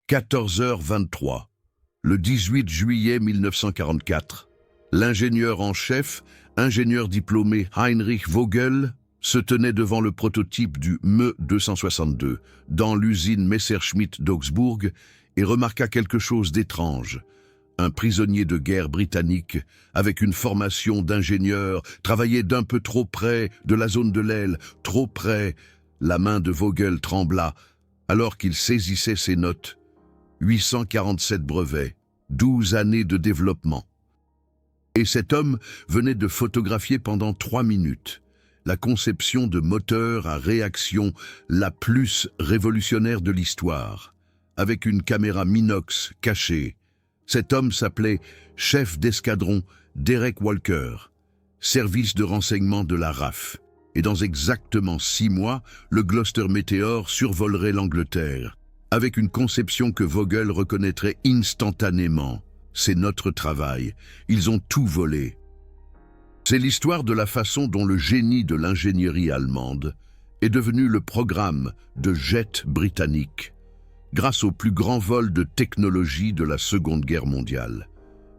14h23. Le 18 juillet 1944, l'ingénieur en chef, ingénieur diplômé Heinrich Vogel, se tenait devant le prototype du Me-262 dans l'usine Messerschmitt d'Augsbourg et remarqua quelque chose d'étrange. Un prisonnier de guerre britannique, avec une formation d'ingénieur, travaillait d'un peu trop près de la zone de l'aile, trop près. La main de Vogel trembla alors qu'il saisissait ses notes. 847 brevets, 12 années de développement. Et cet homme venait de photographier pendant 3 minutes la conception de moteur à réaction la plus révolutionnaire de l'histoire, avec une caméra Minox cachée. Cet homme s'appelait chef d'escadron Derek Walker, service de renseignement de la RAF. Et dans exactement 6 mois, le Gloster Meteor survolerait l'Angleterre, avec une conception que Vogel reconnaîtrait instantanément. C'est notre travail. Ils ont tout volé. C'est l'histoire de la façon dont le génie de l'ingénierie allemande est devenu le programme de jet britannique, grâce au plus grand vol de technologie de la Seconde Guerre mondiale.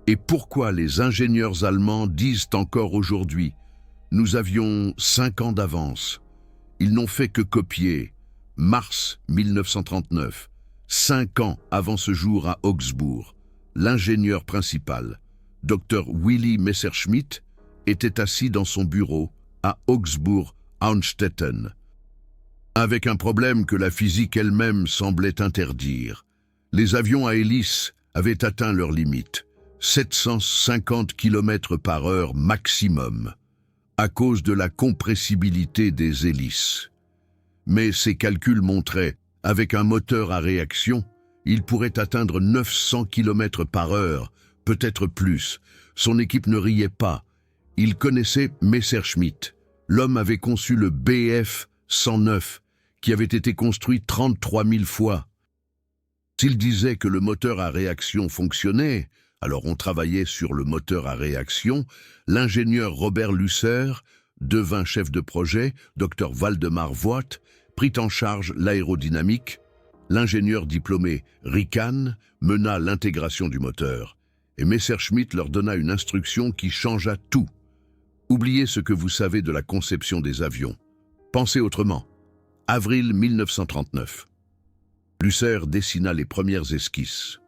Et pourquoi les ingénieurs allemands disent encore aujourd'hui « Nous avions 5 ans d'avance ». Ils n'ont fait que copier. Mars 1939, 5 ans avant ce jour à Augsbourg, l'ingénieur principal, Dr Willy Messerschmitt, était assis dans son bureau à Augsbourg-Haunstetten, avec un problème que la physique elle-même semblait interdire. Les avions à hélice avaient atteint leur limite, 750 km/h maximum, à cause de la compressibilité des hélices. Mais ces calculs montraient, avec un moteur à réaction, il pourrait atteindre 900 km/h, peut-être plus. Son équipe ne riait pas. Il connaissait Messerschmitt. L'homme avait conçu le Bf-109, qui avait été construit 33 000 fois. S'il disait que le moteur à réaction fonctionnait, alors on travaillait sur le moteur à réaction, l'ingénieur Robert Lusser devint chef de projet, Dr Waldemar Voigt prit en charge l'aérodynamique, l'ingénieur diplômé Rickan mena l'intégration du moteur, et Messerschmitt leur donna une instruction qui changea tout. Oubliez ce que vous savez de la conception des avions. Pensez autrement. Avril 1939. Lusser dessina les premières esquisses.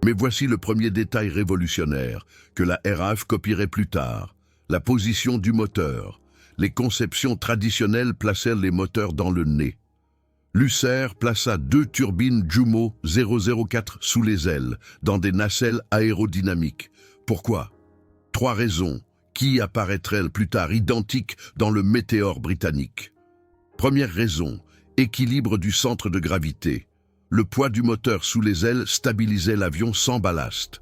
Mais voici le premier détail révolutionnaire que la RAF copierait plus tard. La position du moteur. Les conceptions traditionnelles placèrent les moteurs dans le nez. Lusser plaça 2 turbines Jumo 004 sous les ailes, dans des nacelles aérodynamiques. Pourquoi? 3 raisons, qui apparaîtraient plus tard identiques dans le Météore britannique. Première raison, équilibre du centre de gravité. Le poids du moteur sous les ailes stabilisait l'avion sans ballast.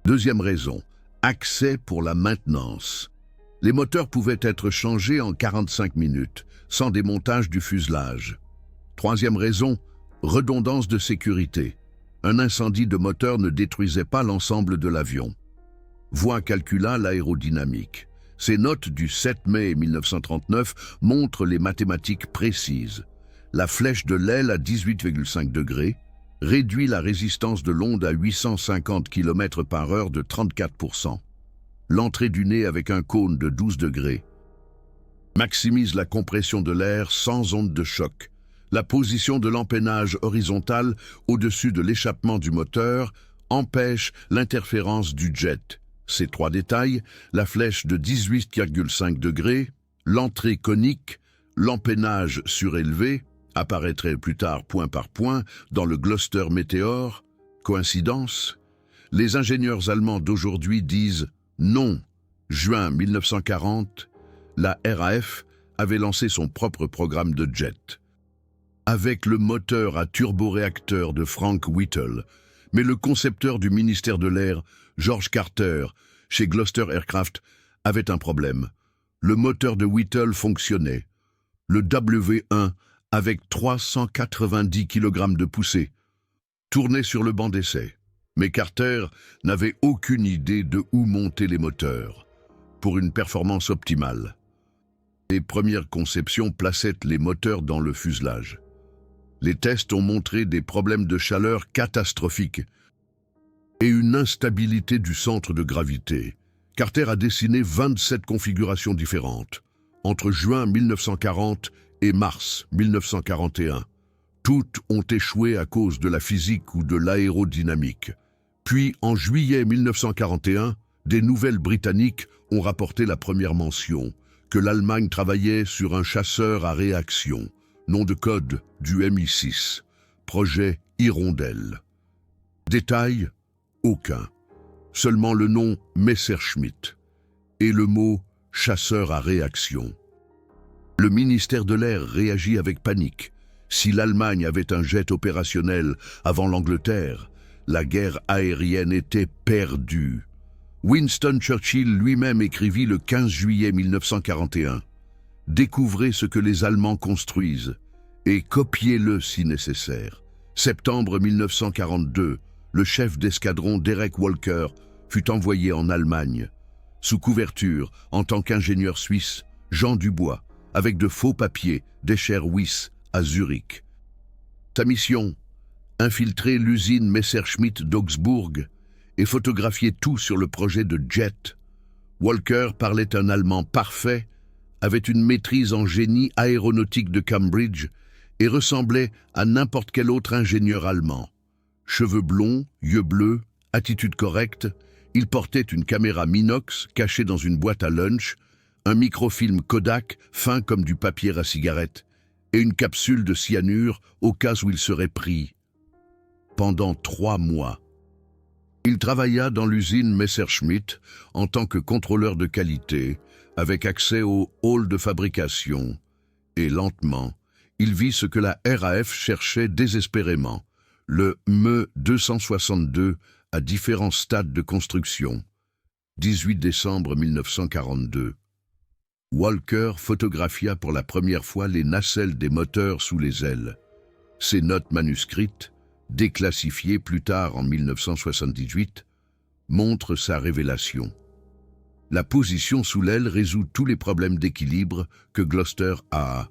Deuxième raison, accès pour la maintenance. Les moteurs pouvaient être changés en 45 minutes, sans démontage du fuselage. Troisième raison, redondance de sécurité. Un incendie de moteur ne détruisait pas l'ensemble de l'avion. Voigt calcula l'aérodynamique. Ses notes du 7 mai 1939 montrent les mathématiques précises. La flèche de l'aile à 18,5 degrés réduit la résistance de l'onde à 850 km/h de 34%. L'entrée du nez avec un cône de 12 degrés maximise la compression de l'air sans onde de choc. La position de l'empennage horizontal au-dessus de l'échappement du moteur empêche l'interférence du jet. Ces 3 détails, la flèche de 18,5 degrés, l'entrée conique, l'empennage surélevé, apparaîtraient plus tard point par point dans le Gloster Meteor. Coïncidence? Les ingénieurs allemands d'aujourd'hui disent non. Juin 1940, la RAF avait lancé son propre programme de jet, avec le moteur à turboréacteur de Frank Whittle, mais le concepteur du ministère de l'Air, George Carter, chez Gloster Aircraft, avait un problème. Le moteur de Whittle fonctionnait. Le W1, avec 390 kg de poussée, tournait sur le banc d'essai. Mais Carter n'avait aucune idée de où monter les moteurs pour une performance optimale. Les premières conceptions plaçaient les moteurs dans le fuselage. Les tests ont montré des problèmes de chaleur catastrophiques et une instabilité du centre de gravité. Carter a dessiné 27 configurations différentes entre juin 1940 et mars 1941. Toutes ont échoué à cause de la physique ou de l'aérodynamique. Puis, en juillet 1941, des nouvelles britanniques ont rapporté la première mention, que l'Allemagne travaillait sur un chasseur à réaction, nom de code du Mi-6, projet Hirondelle. Détail, aucun. Seulement le nom Messerschmitt et le mot chasseur à réaction. Le ministère de l'Air réagit avec panique. Si l'Allemagne avait un jet opérationnel avant l'Angleterre, la guerre aérienne était perdue. Winston Churchill lui-même écrivit le 15 juillet 1941 « Découvrez ce que les Allemands construisent et copiez-le si nécessaire ». Septembre 1942, le chef d'escadron Derek Walker fut envoyé en Allemagne. Sous couverture, en tant qu'ingénieur suisse, Jean Dubois, avec de faux papiers, d'Escher Wyss à Zurich. Sa mission, infiltrer l'usine Messerschmitt d'Augsbourg et photographier tout sur le projet de jet. Walker parlait un allemand parfait, avait une maîtrise en génie aéronautique de Cambridge et ressemblait à n'importe quel autre ingénieur allemand. Cheveux blonds, yeux bleus, attitude correcte, il portait une caméra Minox cachée dans une boîte à lunch, un microfilm Kodak fin comme du papier à cigarette et une capsule de cyanure au cas où il serait pris. Pendant 3 mois, il travailla dans l'usine Messerschmitt en tant que contrôleur de qualité, avec accès au hall de fabrication. Et lentement, il vit ce que la RAF cherchait désespérément, le Me-262 à différents stades de construction. 18 décembre 1942. Walker photographia pour la première fois les nacelles des moteurs sous les ailes. Ses notes manuscrites, déclassifiées plus tard en 1978, montrent sa révélation. La position sous l'aile résout tous les problèmes d'équilibre que Gloster a.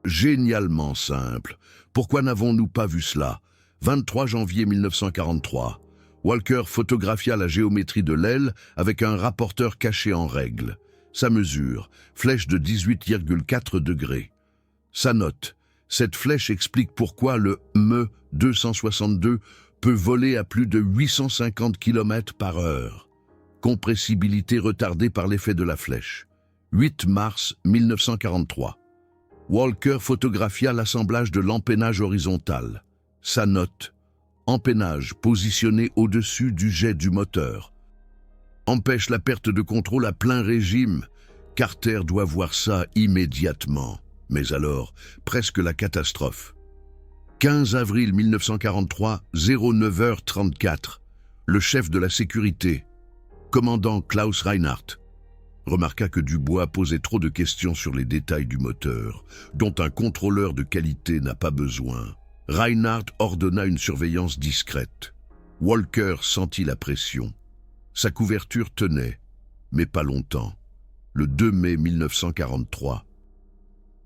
Génialement simple. Pourquoi n'avons-nous pas vu cela? 23 janvier 1943. Walker photographia la géométrie de l'aile avec un rapporteur caché en règle. Sa mesure, flèche de 18,4 degrés. Sa note, cette flèche explique pourquoi le Me-262 peut voler à plus de 850 km/h. Compressibilité retardée par l'effet de la flèche. 8 mars 1943. Walker photographia l'assemblage de l'empennage horizontal. Sa note, empennage positionné au-dessus du jet du moteur. Empêche la perte de contrôle à plein régime. Carter doit voir ça immédiatement. Mais alors, presque la catastrophe. 15 avril 1943, 09h34. Le chef de la sécurité, commandant Klaus Reinhardt, remarqua que Dubois posait trop de questions sur les détails du moteur, dont un contrôleur de qualité n'a pas besoin. Reinhardt ordonna une surveillance discrète. Walker sentit la pression. Sa couverture tenait, mais pas longtemps. Le 2 mai 1943.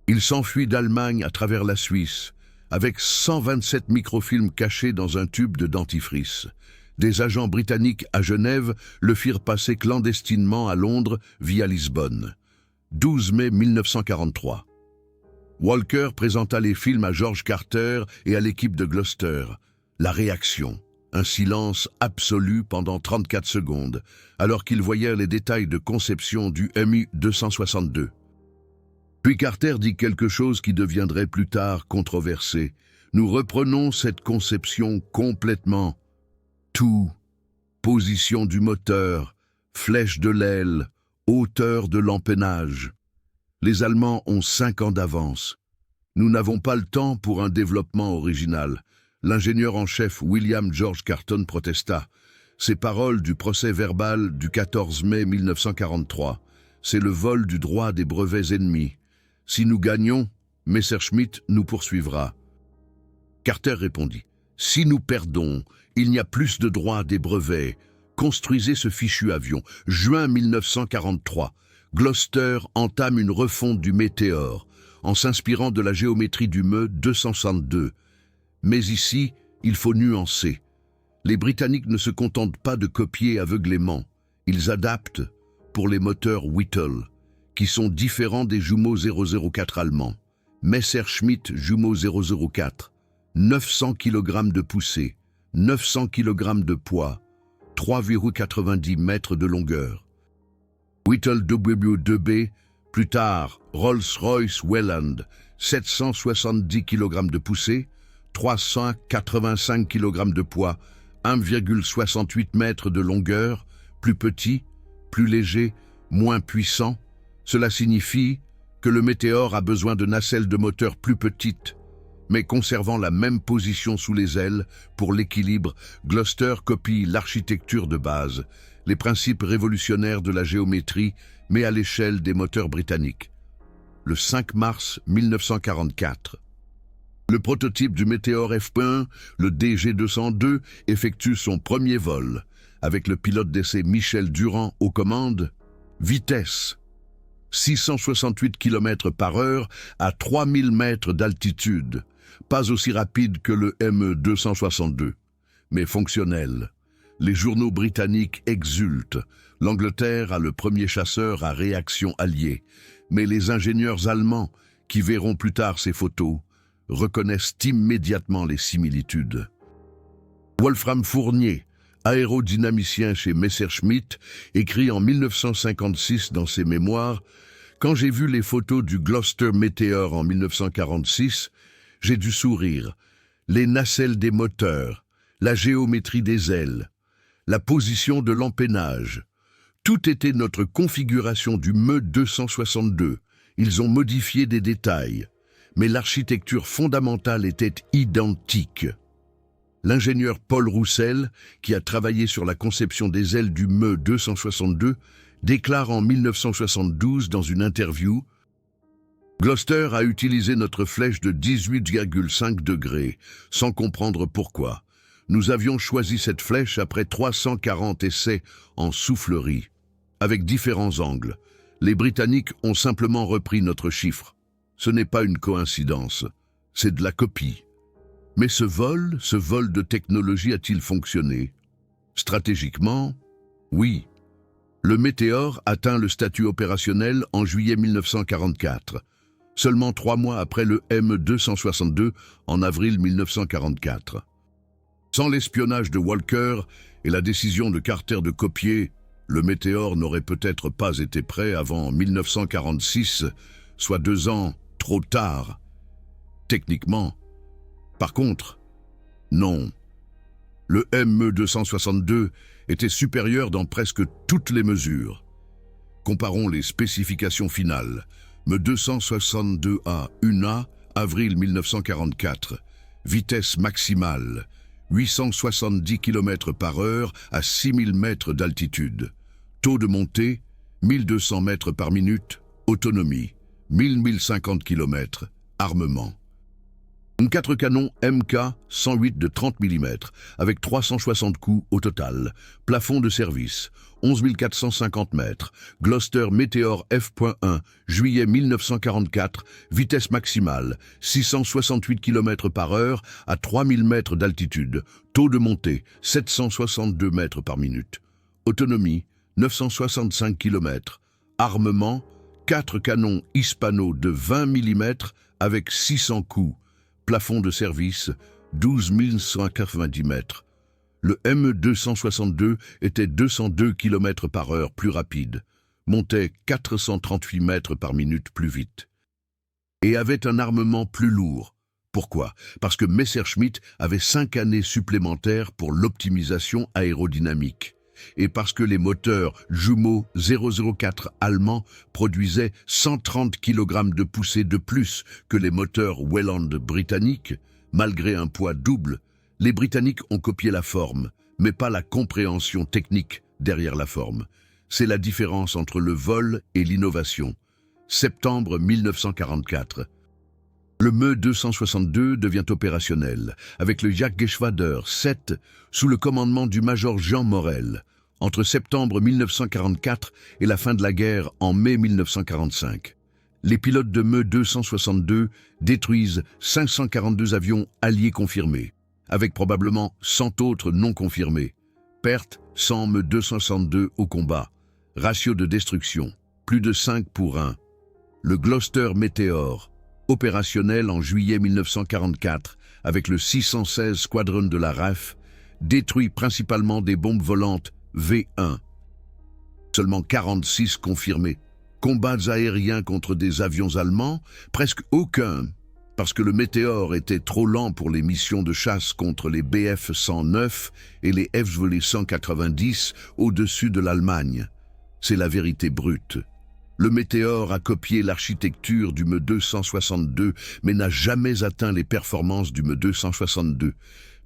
Il s'enfuit d'Allemagne à travers la Suisse, avec 127 microfilms cachés dans un tube de dentifrice. Des agents britanniques à Genève le firent passer clandestinement à Londres via Lisbonne. 12 mai 1943. Walker présenta les films à George Carter et à l'équipe de Gloster. La réaction. Un silence absolu pendant 34 secondes, alors qu'ils voyaient les détails de conception du Mi-262. Puis Carter dit quelque chose qui deviendrait plus tard controversé. Nous reprenons cette conception complètement. Tout. Position du moteur, flèche de l'aile, hauteur de l'empennage. Les Allemands ont 5 ans d'avance. Nous n'avons pas le temps pour un développement original. L'ingénieur en chef William George Carton protesta. Ces paroles du procès verbal du 14 mai 1943. C'est le vol du droit des brevets ennemis. Si nous gagnons, Messerschmitt nous poursuivra. Carter répondit. Si nous perdons, il n'y a plus de droit des brevets. Construisez ce fichu avion. Juin 1943. Gloster entame une refonte du Météore. en s'inspirant de la géométrie du Me 262. Mais ici, il faut nuancer. Les Britanniques ne se contentent pas de copier aveuglément. Ils adaptent pour les moteurs Whittle, qui sont différents des jumeaux 004 allemands. Messerschmitt jumeau 004, 900 kg de poussée, 900 kg de poids, 3,90 mètres de longueur. Whittle W2B, plus tard Rolls-Royce Welland, 770 kg de poussée, 385 kg de poids, 1,68 mètres de longueur, plus petit, plus léger, moins puissant. Cela signifie que le Météore a besoin de nacelles de moteur plus petites, mais conservant la même position sous les ailes. Pour l'équilibre, Gloster copie l'architecture de base, les principes révolutionnaires de la géométrie, mais à l'échelle des moteurs britanniques. Le 5 mars 1944. Le prototype du Météore F1, le DG202, effectue son premier vol, avec le pilote d'essai Michel Durand aux commandes. Vitesse 668 km/h à 3000 mètres d'altitude, pas aussi rapide que le ME-262, mais fonctionnel. Les journaux britanniques exultent. L'Angleterre a le premier chasseur à réaction alliée, mais les ingénieurs allemands, qui verront plus tard ces photos, reconnaissent immédiatement les similitudes. Wolfram Fournier, aérodynamicien chez Messerschmitt, écrit en 1956 dans ses mémoires « Quand j'ai vu les photos du Gloster Météore en 1946, j'ai dû sourire. Les nacelles des moteurs, la géométrie des ailes, la position de l'empennage. Tout était notre configuration du Me 262. Ils ont modifié des détails, mais l'architecture fondamentale était identique. » L'ingénieur Paul Roussel, qui a travaillé sur la conception des ailes du Me 262, déclare en 1972 dans une interview « Gloster a utilisé notre flèche de 18,5 degrés, sans comprendre pourquoi. Nous avions choisi cette flèche après 340 essais en soufflerie, avec différents angles. Les Britanniques ont simplement repris notre chiffre. Ce n'est pas une coïncidence, c'est de la copie. » Mais ce vol de technologie a-t-il fonctionné? Stratégiquement, oui. Le Météore atteint le statut opérationnel en juillet 1944, seulement 3 mois après le ME-262 en avril 1944. Sans l'espionnage de Walker et la décision de Carter de copier, le Météore n'aurait peut-être pas été prêt avant 1946, soit 2 ans trop tard. Techniquement. Par contre, non. Le ME-262 était supérieur dans presque toutes les mesures. Comparons les spécifications finales. ME-262A 1A, avril 1944. Vitesse maximale, 870 km/h à 6000 mètres d'altitude. Taux de montée, 1200 mètres par minute. Autonomie, 1050 km. Armement. 4 canons MK 108 de 30 mm, avec 360 coups au total. Plafond de service, 11 450 mètres. Gloster Météore F.1, juillet 1944, vitesse maximale, 668 km/h à 3000 mètres d'altitude. Taux de montée, 762 mètres par minute. Autonomie, 965 km. Armement, 4 canons Hispano de 20 mm avec 600 coups. Plafond de service, 12 190 mètres. Le ME-262 était 202 km/h plus rapide, montait 438 mètres par minute plus vite. Et avait un armement plus lourd. Pourquoi? Parce que Messerschmitt avait 5 années supplémentaires pour l'optimisation aérodynamique. Et parce que les moteurs jumeaux 004 allemands produisaient 130 kg de poussée de plus que les moteurs Welland britanniques, malgré un poids double, les Britanniques ont copié la forme, mais pas la compréhension technique derrière la forme. C'est la différence entre le vol et l'innovation. Septembre 1944. Le ME-262 devient opérationnel, avec le Jagdgeschwader 7, sous le commandement du major Jean Morel, entre septembre 1944 et la fin de la guerre en mai 1945. Les pilotes de Me-262 détruisent 542 avions alliés confirmés, avec probablement 100 autres non confirmés. Perte 100 Me-262 au combat. Ratio de destruction, plus de 5 pour 1. Le Gloster Meteor, opérationnel en juillet 1944 avec le 616 Squadron de la RAF, détruit principalement des bombes volantes V1. Seulement 46 confirmés. Combats aériens contre des avions allemands, presque aucun, parce que le Météore était trop lent pour les missions de chasse contre les Bf-109 et les F-volés 190 au-dessus de l'Allemagne. C'est la vérité brute. Le Météore a copié l'architecture du Me-262, mais n'a jamais atteint les performances du Me-262,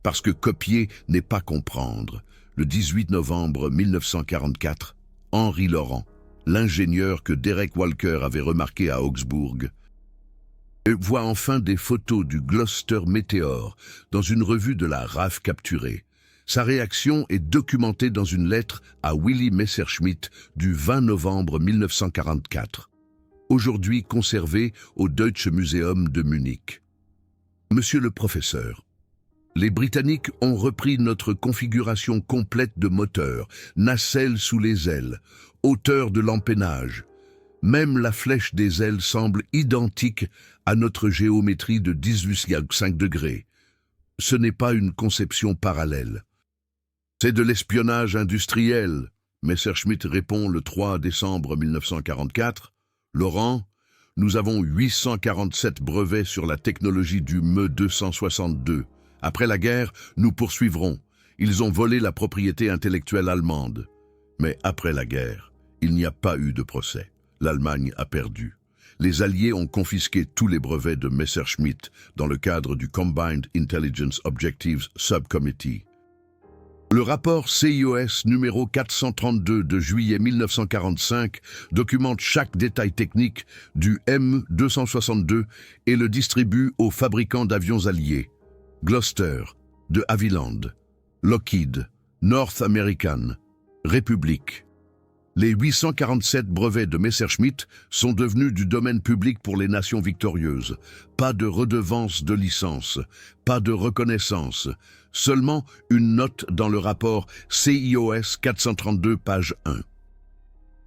parce que copier n'est pas comprendre. Le 18 novembre 1944, Henri Laurent, l'ingénieur que Derek Walker avait remarqué à Augsbourg, voit enfin des photos du Gloster Meteor dans une revue de la RAF capturée. Sa réaction est documentée dans une lettre à Willy Messerschmitt du 20 novembre 1944, aujourd'hui conservée au Deutsche Museum de Munich. Monsieur le professeur, les Britanniques ont repris notre configuration complète de moteur, nacelle sous les ailes, hauteur de l'empennage. Même la flèche des ailes semble identique à notre géométrie de 18,5 degrés. Ce n'est pas une conception parallèle. C'est de l'espionnage industriel, Messerschmitt répond le 3 décembre 1944. Laurent, nous avons 847 brevets sur la technologie du Me-262. Après la guerre, nous poursuivrons. Ils ont volé la propriété intellectuelle allemande. Mais après la guerre, il n'y a pas eu de procès. L'Allemagne a perdu. Les Alliés ont confisqué tous les brevets de Messerschmitt dans le cadre du Combined Intelligence Objectives Subcommittee. Le rapport CIOS numéro 432 de juillet 1945 documente chaque détail technique du M262 et le distribue aux fabricants d'avions alliés. Gloster, de Havilland, Lockheed, North American, République. Les 847 brevets de Messerschmitt sont devenus du domaine public pour les nations victorieuses. Pas de redevance de licence, pas de reconnaissance, seulement une note dans le rapport CIOS 432, page 1.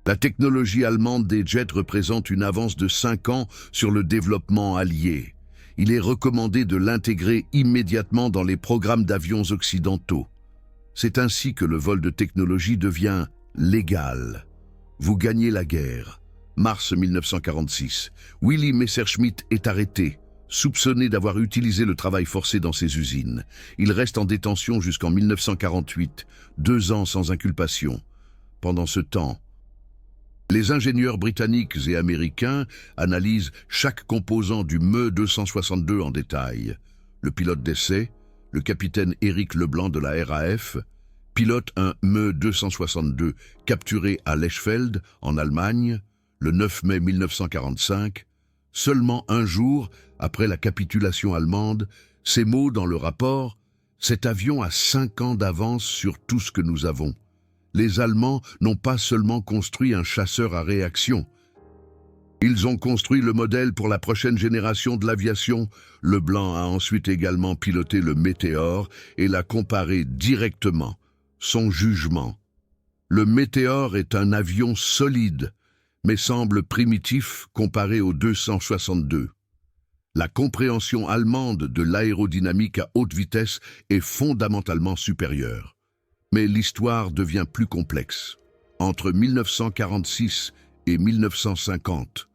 La technologie allemande des jets représente une avance de 5 ans sur le développement allié. Il est recommandé de l'intégrer immédiatement dans les programmes d'avions occidentaux. C'est ainsi que le vol de technologie devient légal. Vous gagnez la guerre. Mars 1946. Willy Messerschmitt est arrêté, soupçonné d'avoir utilisé le travail forcé dans ses usines. Il reste en détention jusqu'en 1948, 2 ans sans inculpation. Pendant ce temps, les ingénieurs britanniques et américains analysent chaque composant du Me-262 en détail. Le pilote d'essai, le capitaine Éric Leblanc de la RAF, pilote un Me-262 capturé à Lechfeld, en Allemagne, le 9 mai 1945, seulement un jour après la capitulation allemande. Ces mots dans le rapport: « Cet avion a 5 ans d'avance sur tout ce que nous avons. Les Allemands n'ont pas seulement construit un chasseur à réaction. Ils ont construit le modèle pour la prochaine génération de l'aviation. » Leblanc a ensuite également piloté le Météore et l'a comparé directement. Son jugement: le Météore est un avion solide, mais semble primitif comparé au 262. La compréhension allemande de l'aérodynamique à haute vitesse est fondamentalement supérieure. Mais l'histoire devient plus complexe. Entre 1946 et 1950,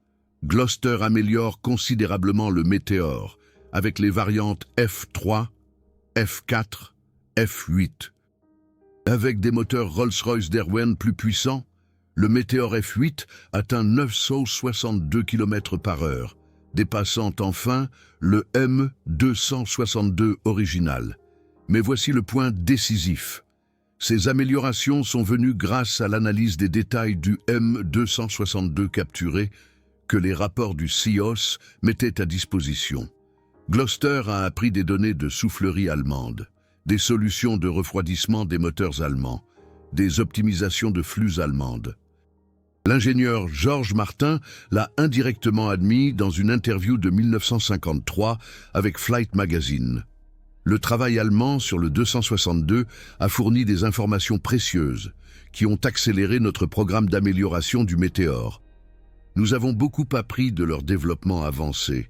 Gloster améliore considérablement le Météore avec les variantes F3, F4, F8. Avec des moteurs Rolls-Royce Derwent plus puissants, le Météore F8 atteint 962 km/h, dépassant enfin le M262 original. Mais voici le point décisif. Ces améliorations sont venues grâce à l'analyse des détails du M262 capturé que les rapports du CIOS mettaient à disposition. Gloster a appris des données de soufflerie allemande, des solutions de refroidissement des moteurs allemands, des optimisations de flux allemandes. L'ingénieur Georges Martin l'a indirectement admis dans une interview de 1953 avec Flight Magazine. Le travail allemand sur le 262 a fourni des informations précieuses qui ont accéléré notre programme d'amélioration du Météore. Nous avons beaucoup appris de leur développement avancé.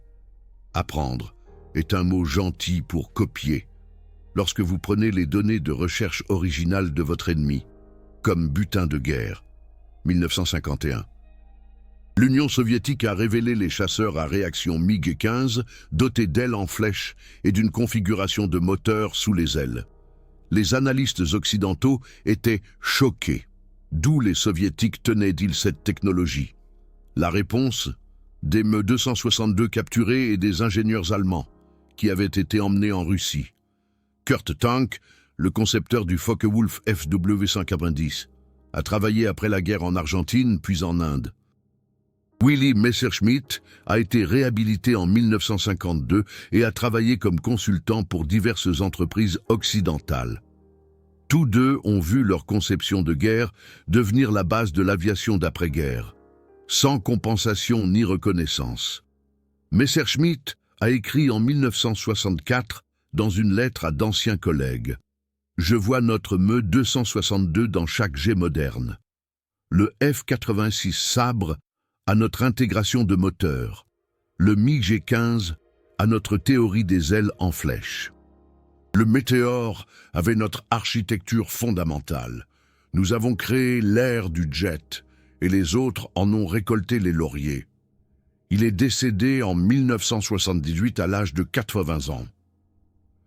Apprendre est un mot gentil pour copier. Lorsque vous prenez les données de recherche originales de votre ennemi, comme butin de guerre, 1951. L'Union soviétique a révélé les chasseurs à réaction MiG-15 dotés d'ailes en flèche et d'une configuration de moteur sous les ailes. Les analystes occidentaux étaient choqués. D'où les soviétiques tenaient-ils cette technologie? La réponse? Des Me-262 capturés et des ingénieurs allemands qui avaient été emmenés en Russie. Kurt Tank, le concepteur du Focke-Wulf FW-190, a travaillé après la guerre en Argentine puis en Inde. Willy Messerschmitt a été réhabilité en 1952 et a travaillé comme consultant pour diverses entreprises occidentales. Tous deux ont vu leur conception de guerre devenir la base de l'aviation d'après-guerre, sans compensation ni reconnaissance. Messerschmitt a écrit en 1964 dans une lettre à d'anciens collègues: « Je vois notre Me-262 dans chaque jet moderne. Le F-86 Sabre à notre intégration de moteur, le MiG-15 à notre théorie des ailes en flèche. Le Météore avait notre architecture fondamentale. Nous avons créé l'ère du jet, et les autres en ont récolté les lauriers. Il est décédé en 1978 à l'âge de 80 ans.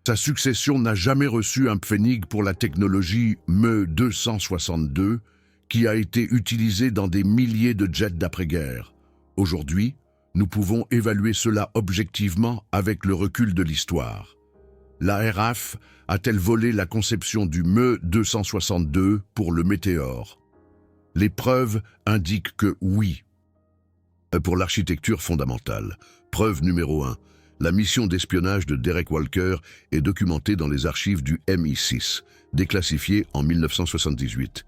Sa succession n'a jamais reçu un pfennig pour la technologie Me-262, qui a été utilisée dans des milliers de jets d'après-guerre. Aujourd'hui, nous pouvons évaluer cela objectivement avec le recul de l'histoire. La RAF a-t-elle volé la conception du Me-262 pour le Météore? Les preuves indiquent que oui. Pour l'architecture fondamentale, preuve numéro 1, la mission d'espionnage de Derek Walker est documentée dans les archives du MI6, déclassifiées en 1978.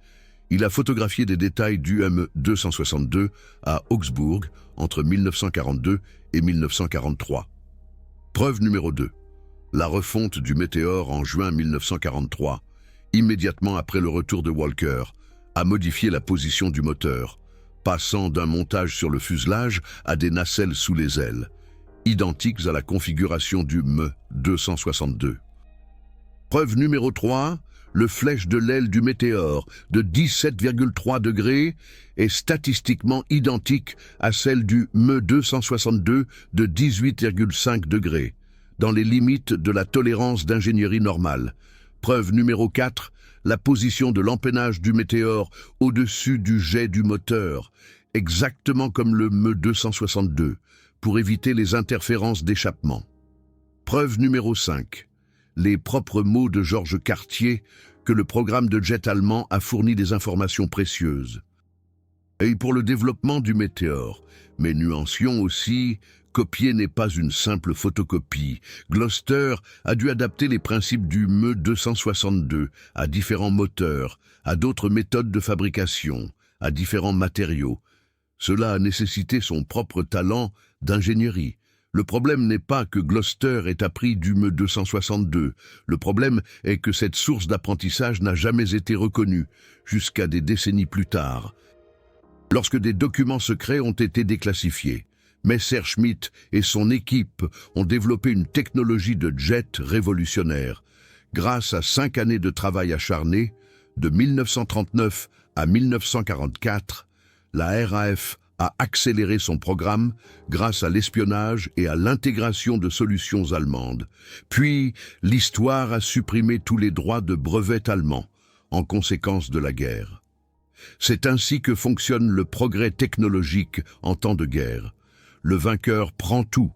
Il a photographié des détails du Me-262 à Augsbourg entre 1942 et 1943. Preuve numéro 2. La refonte du Météore en juin 1943, immédiatement après le retour de Walker, a modifié la position du moteur, passant d'un montage sur le fuselage à des nacelles sous les ailes, identiques à la configuration du Me-262. Preuve numéro 3, le flèche de l'aile du Météore de 17,3 degrés est statistiquement identique à celle du Me-262 de 18,5 degrés, dans les limites de la tolérance d'ingénierie normale. Preuve numéro 4, la position de l'empennage du Météore au-dessus du jet du moteur, exactement comme le Me-262, pour éviter les interférences d'échappement. Preuve numéro 5, les propres mots de Georges Cartier que le programme de jet allemand a fourni des informations précieuses. Et pour le développement du Météore, mais nuancions aussi, copier n'est pas une simple photocopie. Gloster a dû adapter les principes du Me-262 à différents moteurs, à d'autres méthodes de fabrication, à différents matériaux. Cela a nécessité son propre talent d'ingénierie. Le problème n'est pas que Gloster ait appris du Me-262. Le problème est que cette source d'apprentissage n'a jamais été reconnue, jusqu'à des décennies plus tard, lorsque des documents secrets ont été déclassifiés. Messerschmitt et son équipe ont développé une technologie de jet révolutionnaire. Grâce à 5 années de travail acharné, de 1939 à 1944, la RAF a accéléré son programme grâce à l'espionnage et à l'intégration de solutions allemandes. Puis, l'histoire a supprimé tous les droits de brevet allemands en conséquence de la guerre. C'est ainsi que fonctionne le progrès technologique en temps de guerre. Le vainqueur prend tout.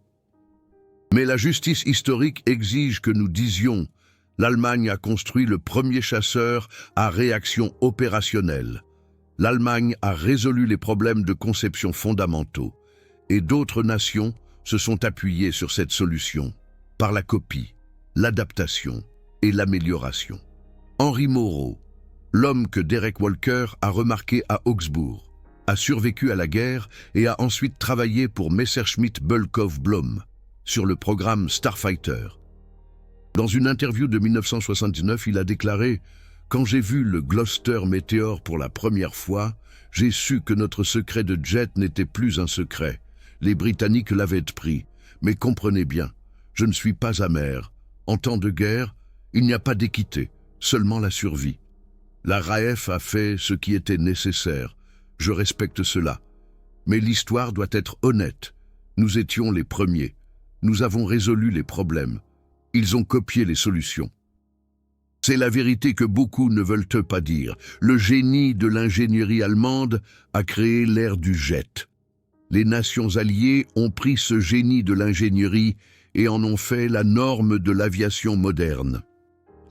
Mais la justice historique exige que nous disions « L'Allemagne a construit le premier chasseur à réaction opérationnelle. L'Allemagne a résolu les problèmes de conception fondamentaux. Et d'autres nations se sont appuyées sur cette solution par la copie, l'adaptation et l'amélioration. » Henry Moreau, l'homme que Derek Walker a remarqué à Augsbourg, a survécu à la guerre et a ensuite travaillé pour Messerschmitt Bölkow Blohm sur le programme Starfighter. Dans une interview de 1979, il a déclaré « Quand j'ai vu le Gloster Meteor pour la première fois, j'ai su que notre secret de jet n'était plus un secret. Les Britanniques l'avaient pris. Mais comprenez bien, je ne suis pas amer. En temps de guerre, il n'y a pas d'équité, seulement la survie. La RAF a fait ce qui était nécessaire. Je respecte cela. Mais l'histoire doit être honnête. Nous étions les premiers. Nous avons résolu les problèmes. Ils ont copié les solutions. C'est la vérité que beaucoup ne veulent pas dire. Le génie de l'ingénierie allemande a créé l'ère du jet. Les nations alliées ont pris ce génie de l'ingénierie et en ont fait la norme de l'aviation moderne.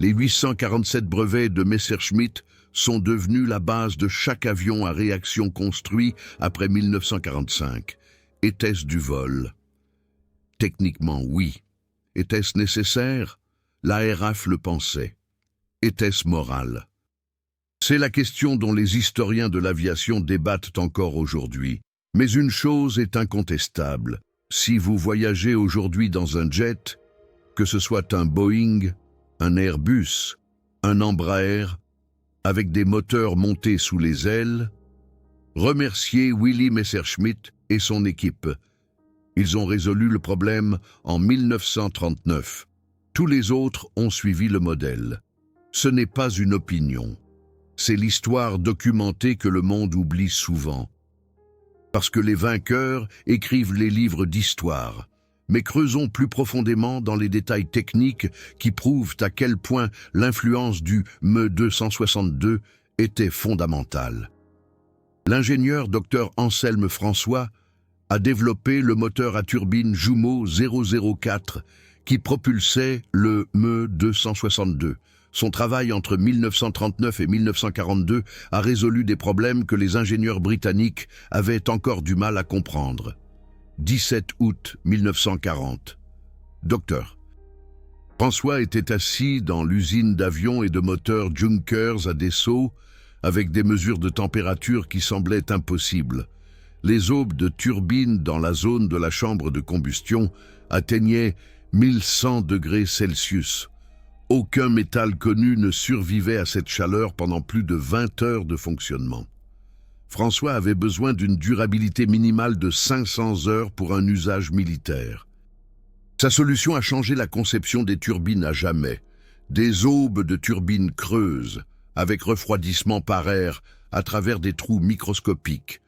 Les 847 brevets de Messerschmitt sont devenus la base de chaque avion à réaction construit après 1945. Était-ce du vol? Techniquement, oui. Était-ce nécessaire? La RAF le pensait. Était-ce moral? C'est la question dont les historiens de l'aviation débattent encore aujourd'hui. Mais une chose est incontestable. Si vous voyagez aujourd'hui dans un jet, que ce soit un Boeing, un Airbus, un Embraer, avec des moteurs montés sous les ailes, remerciez Willy Messerschmitt et son équipe. Ils ont résolu le problème en 1939. Tous les autres ont suivi le modèle. Ce n'est pas une opinion. C'est l'histoire documentée que le monde oublie souvent. Parce que les vainqueurs écrivent les livres d'histoire. Mais creusons plus profondément dans les détails techniques qui prouvent à quel point l'influence du Me-262 était fondamentale. L'ingénieur Dr Anselme François a développé le moteur à turbine Jumeau 004 qui propulsait le Me-262. Son travail entre 1939 et 1942 a résolu des problèmes que les ingénieurs britanniques avaient encore du mal à comprendre. 17 août 1940. Docteur. François était assis dans l'usine d'avions et de moteurs Junkers à Dessau avec des mesures de température qui semblaient impossibles. Les aubes de turbine dans la zone de la chambre de combustion atteignaient 1100 degrés Celsius. Aucun métal connu ne survivait à cette chaleur pendant plus de 20 heures de fonctionnement. François avait besoin d'une durabilité minimale de 500 heures pour un usage militaire. Sa solution a changé la conception des turbines à jamais. Des aubes de turbines creuses, avec refroidissement par air à travers des trous microscopiques.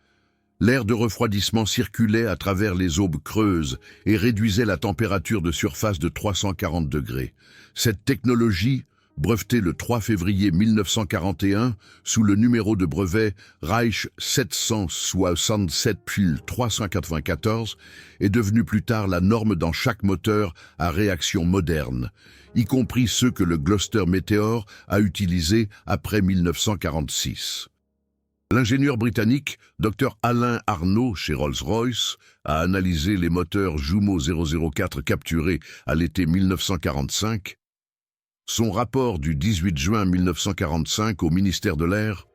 L'air de refroidissement circulait à travers les aubes creuses et réduisait la température de surface de 340 degrés. Cette technologie, brevetée le 3 février 1941 sous le numéro de brevet Reich 767-394, est devenue plus tard la norme dans chaque moteur à réaction moderne, y compris ceux que le Gloster Meteor a utilisés après 1946. L'ingénieur britannique Dr Alain Arnaud chez Rolls-Royce a analysé les moteurs Jumeau 004 capturés à l'été 1945. Son rapport du 18 juin 1945 au ministère de l'Air,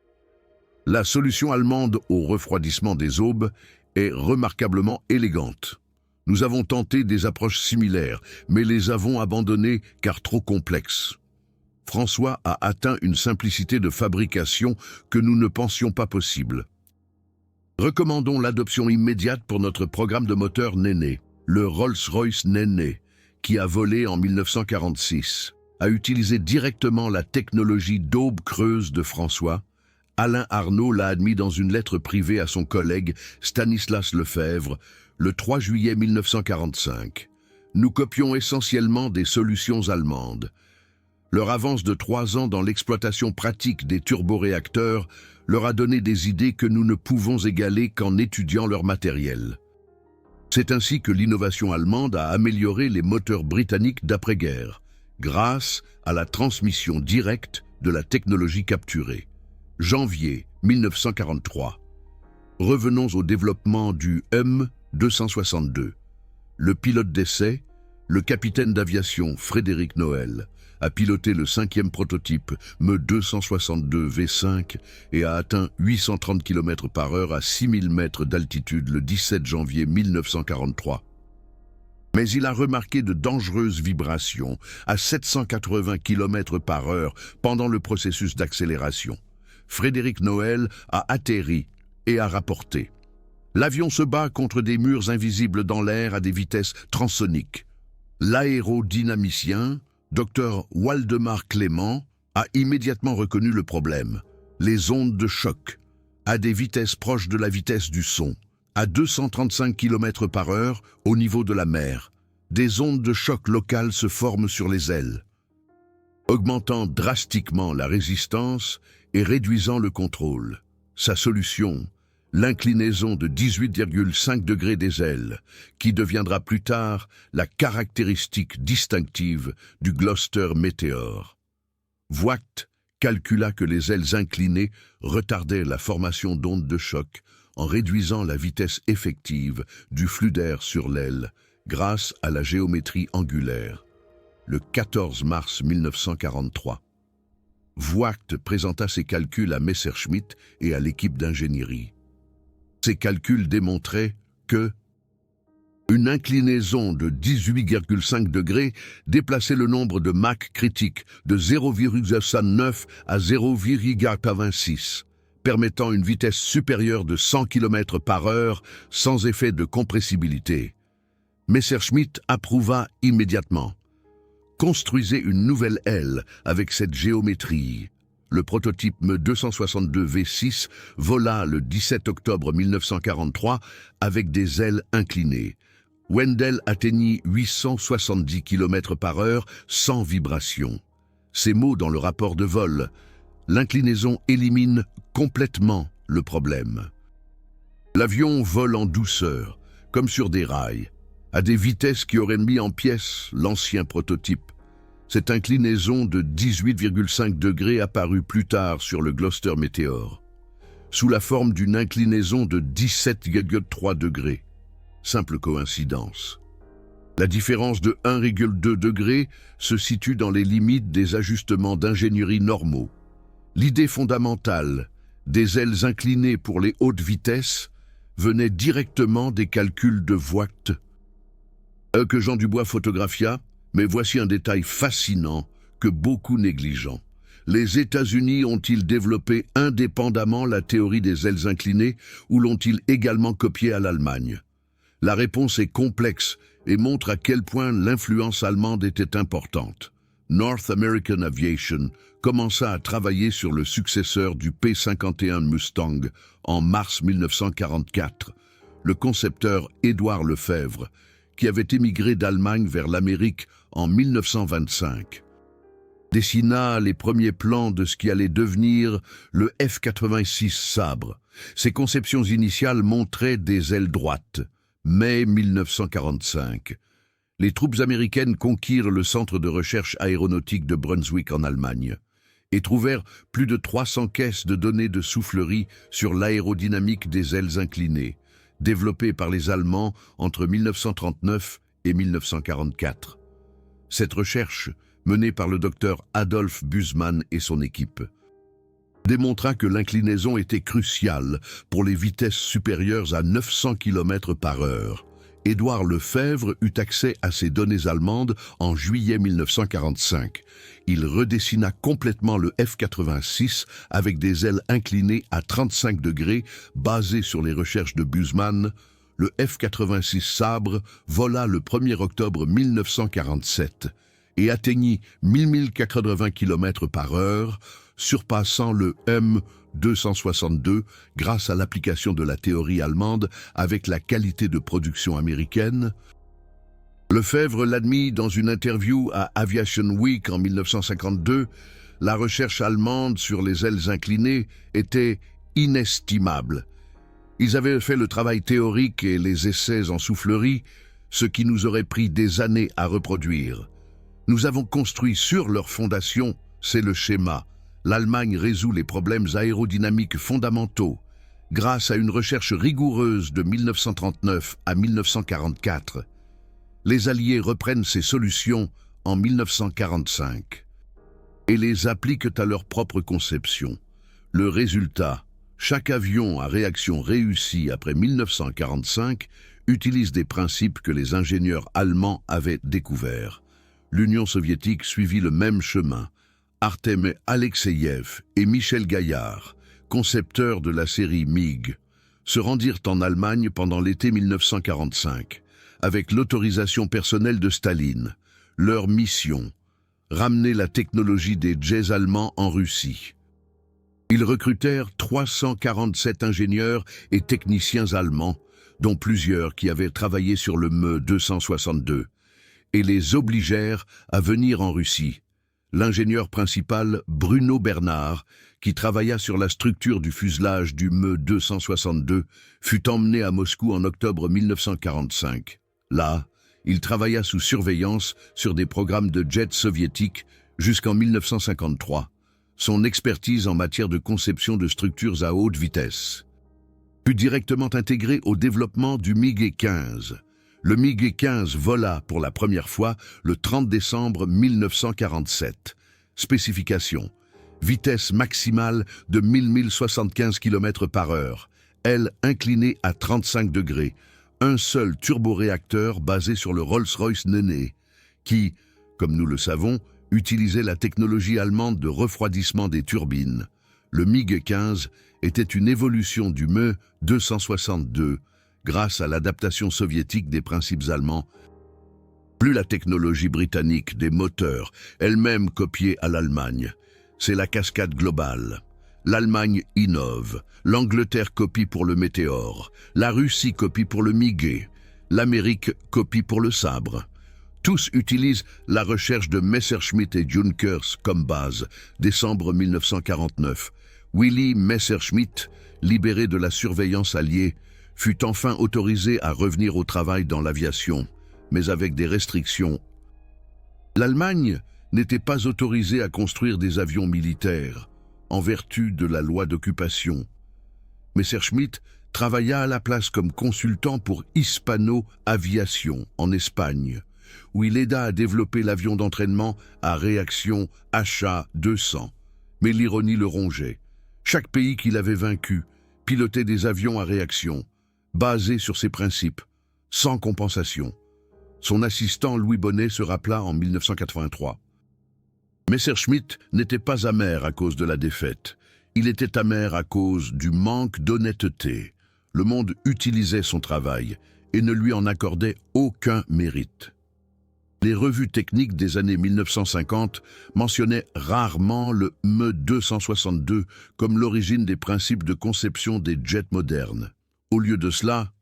la solution allemande au refroidissement des aubes est remarquablement élégante. Nous avons tenté des approches similaires, mais les avons abandonnées car trop complexes. François a atteint une simplicité de fabrication que nous ne pensions pas possible. Recommandons l'adoption immédiate pour notre programme de moteur Néné, le Rolls-Royce Néné, qui a volé en 1946, a utilisé directement la technologie d'aube creuse de François. Alain Arnaud l'a admis dans une lettre privée à son collègue Stanislas Lefebvre le 3 juillet 1945. Nous copions essentiellement des solutions allemandes. Leur avance de 3 ans dans l'exploitation pratique des turboréacteurs leur a donné des idées que nous ne pouvons égaler qu'en étudiant leur matériel. C'est ainsi que l'innovation allemande a amélioré les moteurs britanniques d'après-guerre, grâce à la transmission directe de la technologie capturée. Janvier 1943. Revenons au développement du Me-262. Le pilote d'essai, le capitaine d'aviation Frédéric Noël, a piloté le 5e prototype Me-262 V5 et a atteint 830 km/h à 6000 mètres d'altitude le 17 janvier 1943. Mais il a remarqué de dangereuses vibrations à 780 km/h pendant le processus d'accélération. Frédéric Noël a atterri et a rapporté: l'avion se bat contre des murs invisibles dans l'air à des vitesses transsoniques. L'aérodynamicien, Dr Waldemar Clément, a immédiatement reconnu le problème. Les ondes de choc, à des vitesses proches de la vitesse du son, à 235 km/h au niveau de la mer, des ondes de choc locales se forment sur les ailes, augmentant drastiquement la résistance et réduisant le contrôle. Sa solution: l'inclinaison de 18,5 degrés des ailes, qui deviendra plus tard la caractéristique distinctive du Gloster Meteor. Voigt calcula que les ailes inclinées retardaient la formation d'ondes de choc en réduisant la vitesse effective du flux d'air sur l'aile grâce à la géométrie angulaire. Le 14 mars 1943. Voigt présenta ses calculs à Messerschmitt et à l'équipe d'ingénierie. Ces calculs démontraient que une inclinaison de 18,5 degrés déplaçait le nombre de Mach critique de 0,69 à 0,86, permettant une vitesse supérieure de 100 km/h sans effet de compressibilité. Messerschmitt approuva immédiatement. Construisez une nouvelle aile avec cette géométrie. Le prototype Me-262 V6 vola le 17 octobre 1943 avec des ailes inclinées. Wendell atteignit 870 km/h sans vibration. Ces mots dans le rapport de vol: l'inclinaison élimine complètement le problème. L'avion vole en douceur, comme sur des rails, à des vitesses qui auraient mis en pièces l'ancien prototype. Cette inclinaison de 18,5 degrés apparut plus tard sur le Gloster Meteor, sous la forme d'une inclinaison de 17,3 degrés. Simple coïncidence. La différence de 1,2 degré se situe dans les limites des ajustements d'ingénierie normaux. L'idée fondamentale des ailes inclinées pour les hautes vitesses venait directement des calculs de Voigt, que Jean Dubois photographia. Mais voici un détail fascinant que beaucoup négligent. Les États-Unis ont-ils développé indépendamment la théorie des ailes inclinées ou l'ont-ils également copiée à l'Allemagne? La réponse est complexe et montre à quel point l'influence allemande était importante. North American Aviation commença à travailler sur le successeur du P-51 Mustang en mars 1944. Le concepteur Édouard Lefebvre, qui avait émigré d'Allemagne vers l'Amérique en 1925, dessina les premiers plans de ce qui allait devenir le F-86 Sabre. Ses conceptions initiales montraient des ailes droites. Mai 1945. Les troupes américaines conquirent le centre de recherche aéronautique de Brunswick en Allemagne et trouvèrent plus de 300 caisses de données de soufflerie sur l'aérodynamique des ailes inclinées, développées par les Allemands entre 1939 et 1944. Cette recherche, menée par le docteur Adolf Busemann et son équipe, démontra que l'inclinaison était cruciale pour les vitesses supérieures à 900 km/h. Édouard Lefebvre eut accès à ces données allemandes en juillet 1945. Il redessina complètement le F-86 avec des ailes inclinées à 35 degrés basées sur les recherches de Busemann. Le F-86 Sabre vola le 1er octobre 1947 et atteignit 1080 km/h, surpassant le M-262 grâce à l'application de la théorie allemande avec la qualité de production américaine. Lefebvre l'admit dans une interview à Aviation Week en 1952. La recherche allemande sur les ailes inclinées était inestimable. Ils avaient fait le travail théorique et les essais en soufflerie, ce qui nous aurait pris des années à reproduire. Nous avons construit sur leur fondation, c'est le schéma. L'Allemagne résout les problèmes aérodynamiques fondamentaux. Grâce à une recherche rigoureuse de 1939 à 1944, les Alliés reprennent ces solutions en 1945 et les appliquent à leur propre conception. Le résultat, chaque avion à réaction réussie après 1945 utilise des principes que les ingénieurs allemands avaient découverts. L'Union soviétique suivit le même chemin. Artem Alexeyev et Michel Gaillard, concepteurs de la série MiG, se rendirent en Allemagne pendant l'été 1945, avec l'autorisation personnelle de Staline. Leur mission, ramener la technologie des jets allemands en Russie. Ils recrutèrent 347 ingénieurs et techniciens allemands, dont plusieurs qui avaient travaillé sur le Me-262, et les obligèrent à venir en Russie. L'ingénieur principal, Bruno Bernard, qui travailla sur la structure du fuselage du Me-262, fut emmené à Moscou en octobre 1945. Là, il travailla sous surveillance sur des programmes de jets soviétiques jusqu'en 1953. Son expertise en matière de conception de structures à haute vitesse fut directement intégrée au développement du MiG-15. Le MiG-15 vola pour la première fois le 30 décembre 1947. Spécification: vitesse maximale de 1075 km/h, aile inclinée à 35 degrés, un seul turboréacteur basé sur le Rolls-Royce Nene, qui, comme nous le savons, utilisait la technologie allemande de refroidissement des turbines. Le MiG-15 était une évolution du Me-262, grâce à l'adaptation soviétique des principes allemands, plus la technologie britannique des moteurs, elle-même copiée à l'Allemagne. C'est la cascade globale. L'Allemagne innove, l'Angleterre copie pour le Météore, la Russie copie pour le MiG, l'Amérique copie pour le Sabre. Tous utilisent la recherche de Messerschmitt et Junkers comme base. Décembre 1949, Willy Messerschmitt, libéré de la surveillance alliée, fut enfin autorisé à revenir au travail dans l'aviation, mais avec des restrictions. L'Allemagne n'était pas autorisée à construire des avions militaires, en vertu de la loi d'occupation. Messerschmitt travailla à la place comme consultant pour Hispano Aviation en Espagne, où il aida à développer l'avion d'entraînement à réaction HA-200. Mais l'ironie le rongeait. Chaque pays qu'il avait vaincu pilotait des avions à réaction, basés sur ses principes, sans compensation. Son assistant Louis Bonnet se rappela en 1983. Messerschmitt n'était pas amer à cause de la défaite. Il était amer à cause du manque d'honnêteté. Le monde utilisait son travail et ne lui en accordait aucun mérite. Les revues techniques des années 1950 mentionnaient rarement le Me-262 comme l'origine des principes de conception des jets modernes. Au lieu de cela,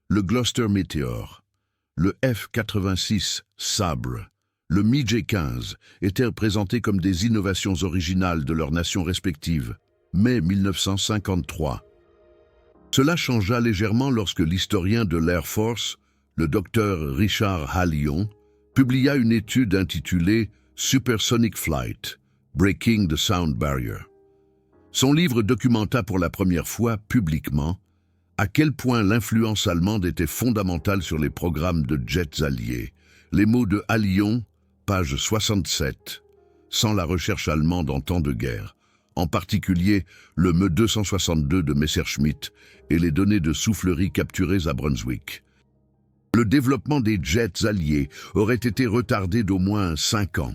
le Gloster Meteor, le F-86 Sabre, le MiG-15 étaient présentés comme des innovations originales de leurs nations respectives. Mai 1953. Cela changea légèrement lorsque l'historien de l'Air Force, le docteur Richard Hallion, publia une étude intitulée Supersonic Flight, Breaking the Sound Barrier. Son livre documenta pour la première fois publiquement à quel point l'influence allemande était fondamentale sur les programmes de jets alliés. Les mots de Hallion, page 67, sans la recherche allemande en temps de guerre, en particulier le Me-262 de Messerschmitt et les données de soufflerie capturées à Brunswick. Le développement des jets alliés aurait été retardé d'au moins 5 ans.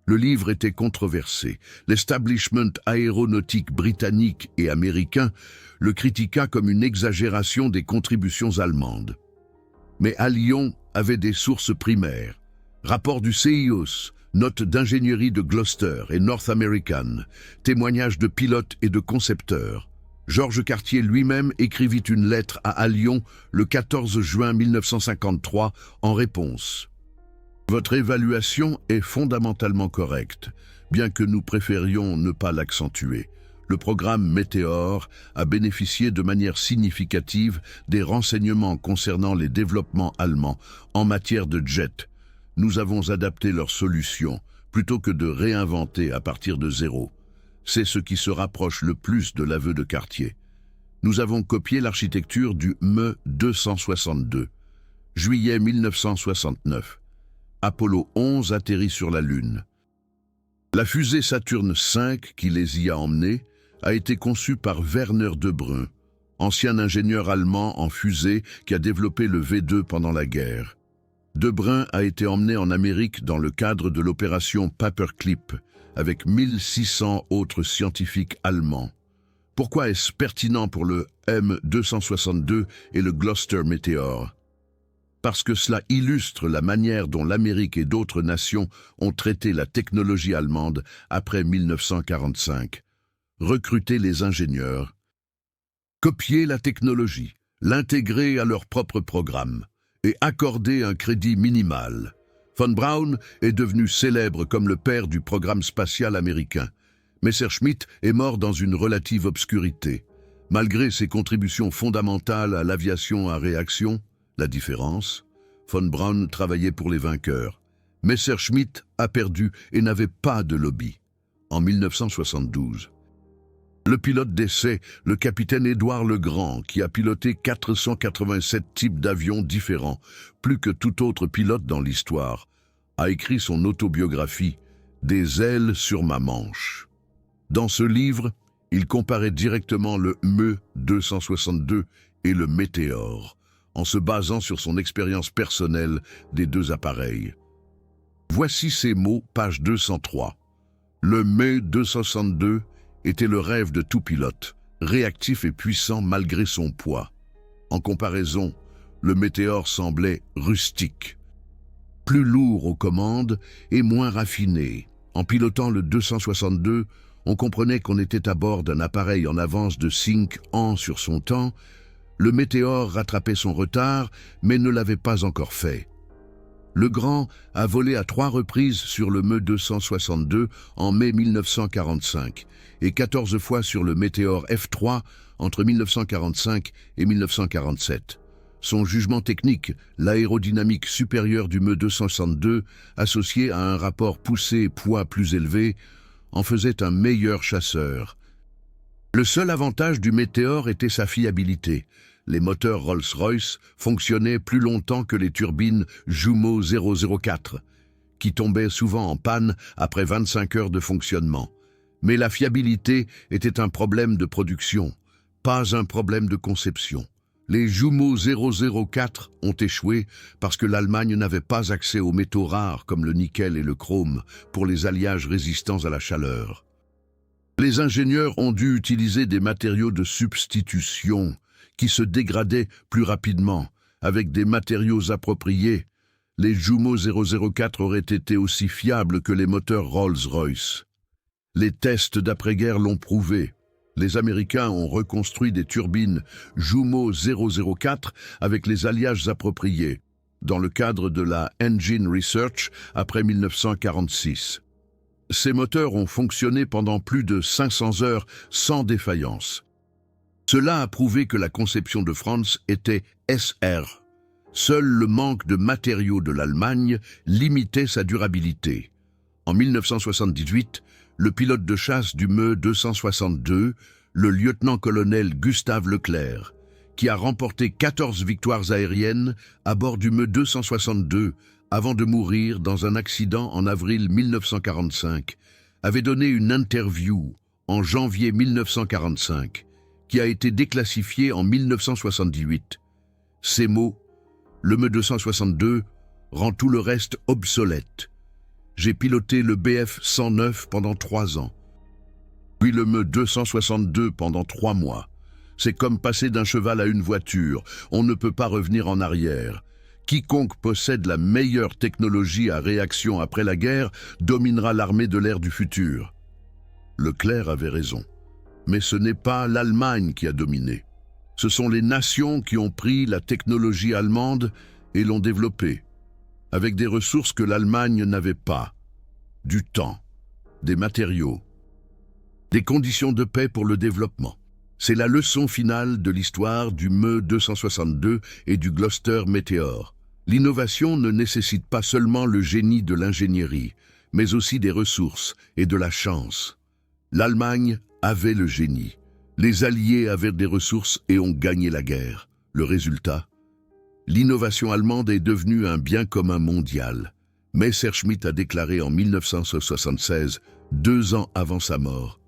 Le livre était controversé. L'establishment aéronautique britannique et américain le critiqua comme une exagération des contributions allemandes. Mais Hallion avait des sources primaires. Rapport du CIOS, notes d'ingénierie de Gloster et North American, témoignages de pilotes et de concepteurs. Georges Cartier lui-même écrivit une lettre à Hallion le 14 juin 1953 en réponse. Votre évaluation est fondamentalement correcte, bien que nous préférions ne pas l'accentuer. Le programme Météore a bénéficié de manière significative des renseignements concernant les développements allemands en matière de jets. Nous avons adapté leurs solutions plutôt que de réinventer à partir de zéro. C'est ce qui se rapproche le plus de l'aveu de Cartier. Nous avons copié l'architecture du Me-262. Juillet 1969. Apollo 11 atterrit sur la Lune. La fusée Saturne V, qui les y a emmenés, a été conçue par Werner de Brun, ancien ingénieur allemand en fusée qui a développé le V2 pendant la guerre. De Brun a été emmené en Amérique dans le cadre de l'opération Paperclip, avec 1600 autres scientifiques allemands. Pourquoi est-ce pertinent pour le M262 et le Gloster Meteor? Parce que cela illustre la manière dont l'Amérique et d'autres nations ont traité la technologie allemande après 1945. Recruter les ingénieurs, copier la technologie, l'intégrer à leur propre programme et accorder un crédit minimal. Von Braun est devenu célèbre comme le père du programme spatial américain. Messerschmitt est mort dans une relative obscurité. Malgré ses contributions fondamentales à l'aviation à réaction, la différence, Von Braun travaillait pour les vainqueurs. Messerschmitt a perdu et n'avait pas de lobby. En 1972, le pilote d'essai, le capitaine Édouard Legrand, qui a piloté 487 types d'avions différents, plus que tout autre pilote dans l'histoire, a écrit son autobiographie « Des ailes sur ma manche ». Dans ce livre, il comparait directement le Me-262 et le Météore, en se basant sur son expérience personnelle des deux appareils. Voici ces mots, page 203. Le Me-262 était le rêve de tout pilote, réactif et puissant malgré son poids. En comparaison, le Météore semblait rustique, plus lourd aux commandes et moins raffiné. En pilotant le 262, on comprenait qu'on était à bord d'un appareil en avance de 5 ans sur son temps. Le Météore rattrapait son retard, mais ne l'avait pas encore fait. Legrand a volé à 3 reprises sur le Me-262 en mai 1945 et 14 fois sur le Météore F3 entre 1945 et 1947. Son jugement technique, l'aérodynamique supérieure du Me-262, associé à un rapport poussée-poids plus élevé, en faisait un meilleur chasseur. Le seul avantage du Météore était sa fiabilité. Les moteurs Rolls-Royce fonctionnaient plus longtemps que les turbines Jumeau 004, qui tombaient souvent en panne après 25 heures de fonctionnement. Mais la fiabilité était un problème de production, pas un problème de conception. Les Jumeau 004 ont échoué parce que l'Allemagne n'avait pas accès aux métaux rares comme le nickel et le chrome pour les alliages résistants à la chaleur. Les ingénieurs ont dû utiliser des matériaux de substitution qui se dégradaient plus rapidement. Avec des matériaux appropriés, les Jumeau 004 auraient été aussi fiables que les moteurs Rolls-Royce. Les tests d'après-guerre l'ont prouvé. Les Américains ont reconstruit des turbines Jumeau 004 avec les alliages appropriés, dans le cadre de la Engine Research après 1946. Ces moteurs ont fonctionné pendant plus de 500 heures sans défaillance. Cela a prouvé que la conception de Franz était SR. Seul le manque de matériaux de l'Allemagne limitait sa durabilité. En 1978, le pilote de chasse du Me-262, le lieutenant-colonel Gustave Leclerc, qui a remporté 14 victoires aériennes à bord du Me-262 avant de mourir dans un accident en avril 1945, avait donné une interview en janvier 1945, qui a été déclassifiée en 1978. Ces mots, le Me-262 rend tout le reste obsolète. J'ai piloté le Bf-109 pendant 3 ans, puis le Me-262 pendant 3 mois. C'est comme passer d'un cheval à une voiture, on ne peut pas revenir en arrière. Quiconque possède la meilleure technologie à réaction après la guerre dominera l'armée de l'ère du futur. Leclerc avait raison, mais ce n'est pas l'Allemagne qui a dominé. Ce sont les nations qui ont pris la technologie allemande et l'ont développée, avec des ressources que l'Allemagne n'avait pas, du temps, des matériaux, des conditions de paix pour le développement. C'est la leçon finale de l'histoire du Me-262 et du Gloster Meteor. L'innovation ne nécessite pas seulement le génie de l'ingénierie, mais aussi des ressources et de la chance. L'Allemagne avait le génie. Les Alliés avaient des ressources et ont gagné la guerre. Le résultat ? L'innovation allemande est devenue un bien commun mondial. Messerschmitt a déclaré en 1976, 2 ans avant sa mort.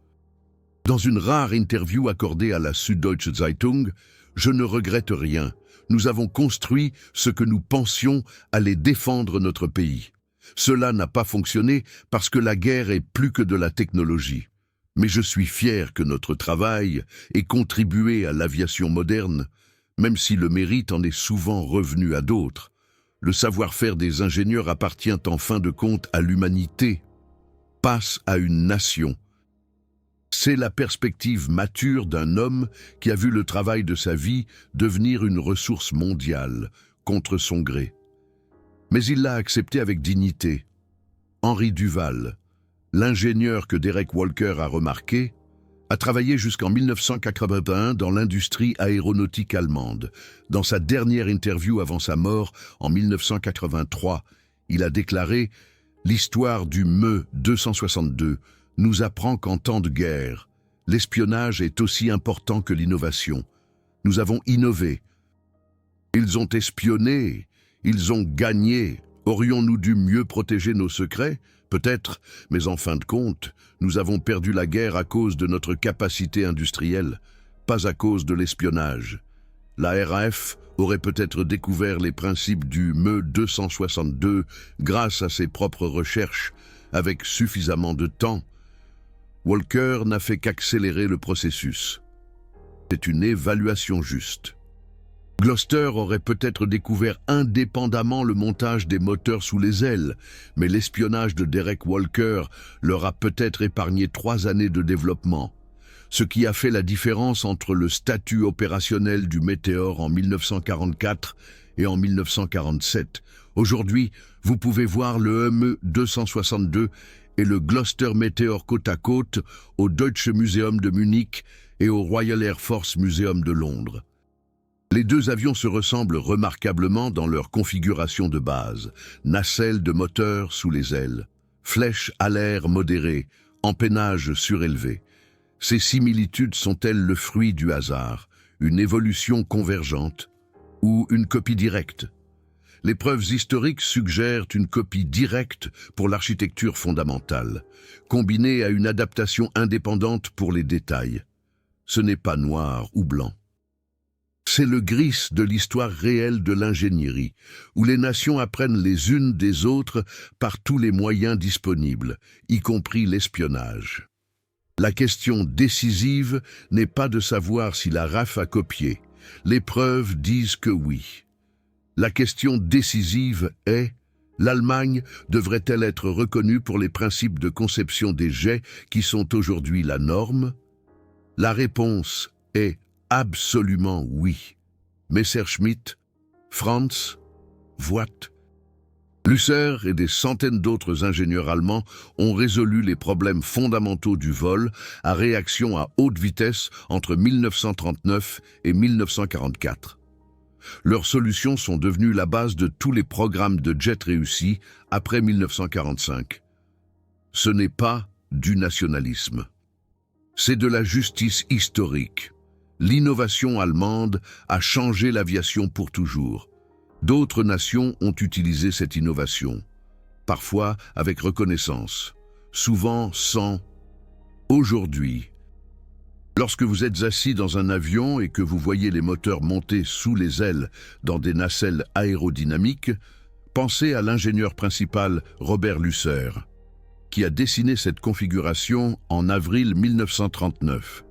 Dans une rare interview accordée à la Süddeutsche Zeitung, « Je ne regrette rien. Nous avons construit ce que nous pensions allait défendre notre pays. Cela n'a pas fonctionné parce que la guerre est plus que de la technologie. Mais je suis fier que notre travail ait contribué à l'aviation moderne, même si le mérite en est souvent revenu à d'autres. Le savoir-faire des ingénieurs appartient en fin de compte à l'humanité, passe à une nation. C'est la perspective mature d'un homme qui a vu le travail de sa vie devenir une ressource mondiale, contre son gré. Mais il l'a accepté avec dignité. Henri Duval, l'ingénieur que Derek Walker a remarqué, a travaillé jusqu'en 1981 dans l'industrie aéronautique allemande. Dans sa dernière interview avant sa mort, en 1983, il a déclaré « L'histoire du Me 262 nous apprend qu'en temps de guerre, l'espionnage est aussi important que l'innovation. Nous avons innové. Ils ont espionné, ils ont gagné. Aurions-nous dû mieux protéger nos secrets ? Peut-être, mais en fin de compte, nous avons perdu la guerre à cause de notre capacité industrielle, pas à cause de l'espionnage. La RAF aurait peut-être découvert les principes du Me 262 grâce à ses propres recherches, avec suffisamment de temps. Walker n'a fait qu'accélérer le processus. C'est une évaluation juste. Gloster aurait peut-être découvert indépendamment le montage des moteurs sous les ailes, mais l'espionnage de Derek Walker leur a peut-être épargné 3 années de développement, ce qui a fait la différence entre le statut opérationnel du Météore en 1944 et en 1947. Aujourd'hui, vous pouvez voir le Me 262 et le Gloster Météore côte à côte au Deutsche Museum de Munich et au Royal Air Force Museum de Londres. Les 2 avions se ressemblent remarquablement dans leur configuration de base, nacelle de moteur sous les ailes, flèche à l'air modéré, empennage surélevé. Ces similitudes sont-elles le fruit du hasard, une évolution convergente ou une copie directe? Les preuves historiques suggèrent une copie directe pour l'architecture fondamentale, combinée à une adaptation indépendante pour les détails. Ce n'est pas noir ou blanc. C'est le gris de l'histoire réelle de l'ingénierie, où les nations apprennent les unes des autres par tous les moyens disponibles, y compris l'espionnage. La question décisive n'est pas de savoir si la RAF a copié. Les preuves disent que oui. La question décisive est: l'Allemagne devrait-elle être reconnue pour les principes de conception des jets qui sont aujourd'hui la norme? La réponse est absolument oui. Messerschmitt, Franz, Voigt, Lüsser et des centaines d'autres ingénieurs allemands ont résolu les problèmes fondamentaux du vol à réaction à haute vitesse entre 1939 et 1944. Leurs solutions sont devenues la base de tous les programmes de jets réussis après 1945. Ce n'est pas du nationalisme. C'est de la justice historique. L'innovation allemande a changé l'aviation pour toujours. D'autres nations ont utilisé cette innovation, parfois avec reconnaissance, souvent sans. Aujourd'hui, lorsque vous êtes assis dans un avion et que vous voyez les moteurs monter sous les ailes dans des nacelles aérodynamiques, pensez à l'ingénieur principal Robert Lüsser, qui a dessiné cette configuration en avril 1939.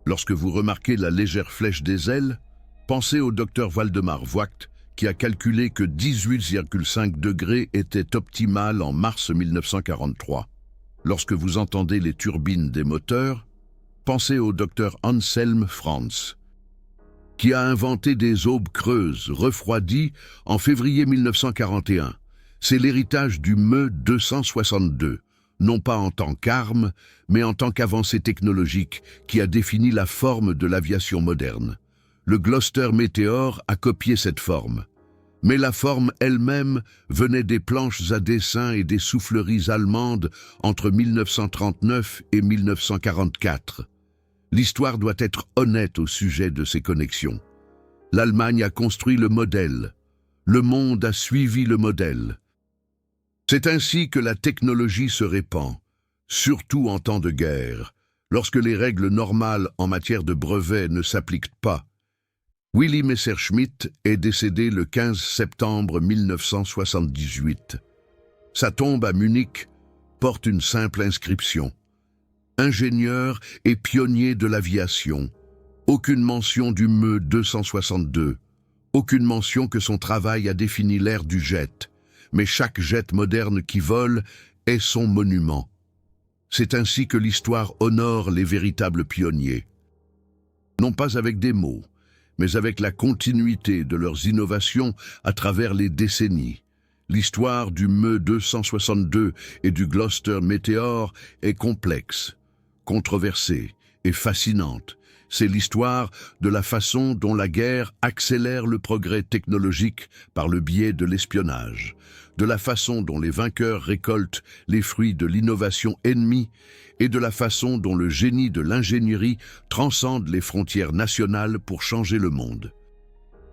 Lorsque vous remarquez la légère flèche des ailes, pensez au docteur Waldemar Voigt, qui a calculé que 18,5 degrés était optimal en mars 1943. Lorsque vous entendez les turbines des moteurs, pensez au docteur Anselm Franz, qui a inventé des aubes creuses refroidies en février 1941. C'est l'héritage du Me 262, non pas en tant qu'arme, mais en tant qu'avancée technologique qui a défini la forme de l'aviation moderne. Le Gloster Météore a copié cette forme. Mais la forme elle-même venait des planches à dessin et des souffleries allemandes entre 1939 et 1944. L'histoire doit être honnête au sujet de ces connexions. L'Allemagne a construit le modèle. Le monde a suivi le modèle. C'est ainsi que la technologie se répand, surtout en temps de guerre, lorsque les règles normales en matière de brevets ne s'appliquent pas. Willy Messerschmitt est décédé le 15 septembre 1978. Sa tombe à Munich porte une simple inscription. Ingénieur et pionnier de l'aviation. Aucune mention du Me 262. Aucune mention que son travail a défini l'ère du jet. Mais chaque jet moderne qui vole est son monument. C'est ainsi que l'histoire honore les véritables pionniers. Non pas avec des mots, mais avec la continuité de leurs innovations à travers les décennies. L'histoire du Me 262 et du Gloster Meteor est complexe, controversée et fascinante. C'est l'histoire de la façon dont la guerre accélère le progrès technologique par le biais de l'espionnage, de la façon dont les vainqueurs récoltent les fruits de l'innovation ennemie et de la façon dont le génie de l'ingénierie transcende les frontières nationales pour changer le monde.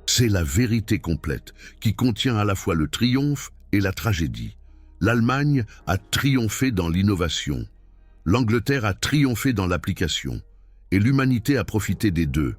C'est la vérité complète qui contient à la fois le triomphe et la tragédie. L'Allemagne a triomphé dans l'innovation, l'Angleterre a triomphé dans l'application, et l'humanité a profité des deux.